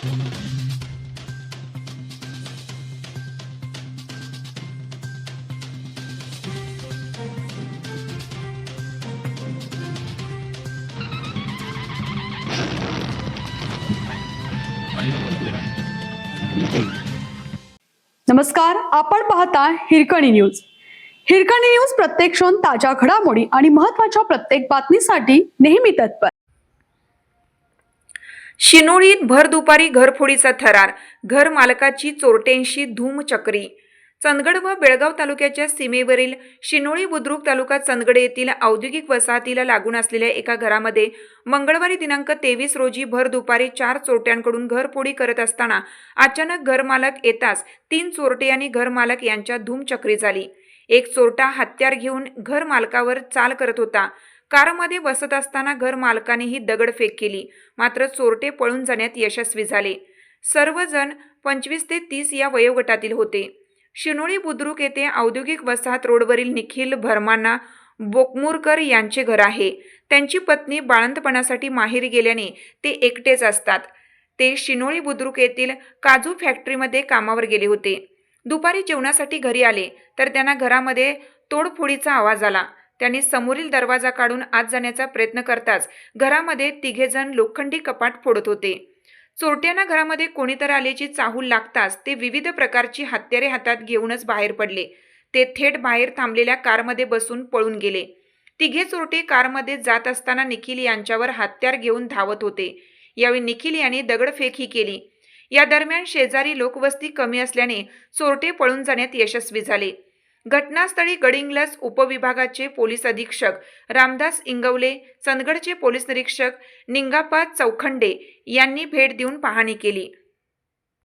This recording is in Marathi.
नमस्कार, आपण पाहता हिरकणी न्यूज. हिरकणी न्यूज प्रत्येक क्षण ताज्या घडामोडी आणि महत्त्वाच्या प्रत्येक बातमीसाठी नेहमी तत्पर. शिनोळीत भर दुपारी घरफोडीचा थरार, घर मालकाची चोरट्यांशी धूमचक्री. चंदगड व बेळगाव तालुक्याच्या सीमेवरील शिनोळी बुद्रुक तालुका चंदगड येथील औद्योगिक वसाहतीला लागून असलेल्या एका घरामध्ये मंगळवारी दिनांक 23 रोजी भर दुपारी 4 चोरट्यांकडून घरफोडी करत असताना अचानक घरमालक येताच 3 चोरटे आणि घरमालक यांच्यात धूमचक्री झाली. एक चोरटा हत्यार घेऊन घर मालकावर चाल करत होता. कारमध्ये बसत असताना घर मालकानेही दगडफेक केली, मात्र चोरटे पळून जाण्यात यशस्वी झाले. सर्वजण 25 ते 30 या वयोगटातील होते. शिनोळी बुद्रुक येथे औद्योगिक वसाहत रोडवरील निखिल भरमाना बोकमुरकर यांचे घर आहे. त्यांची पत्नी बाळंतपणासाठी माहेरी गेल्याने ते एकटेच असतात. ते शिनोळी बुद्रुक येथील काजू फॅक्टरीमध्ये कामावर गेले होते. दुपारी जेवणासाठी घरी आले तर त्यांना घरामध्ये तोडफोडीचा आवाज आला. त्यांनी समोरील दरवाजा काढून आत जाण्याचा प्रयत्न करताच घरामध्ये तिघेजण लोखंडी कपाट फोडत होते. चोरट्यांना घरामध्ये कोणीतरी आल्याची चाहूल लागताच ते विविध प्रकारची हत्यारे हातात घेऊनच बाहेर पडले. ते थेट बाहेर थांबलेल्या कारमध्ये बसून पळून गेले. तिघे चोरटे कारमध्ये जात असताना निखिल यांच्यावर हत्यार घेऊन धावत होते. यावेळी निखिल यांनी दगडफेकही केली. या दरम्यान शेजारी लोकवस्ती कमी असल्याने चोरटे पळून जाण्यात यशस्वी झाले. घटनास्थळी गडिंग्लज उपविभागाचे पोलीस अधीक्षक रामदास इंगवले, चंदगडचे पोलीस निरीक्षक निंगाप्पा चौखंडे यांनी भेट देऊन पाहणी केली.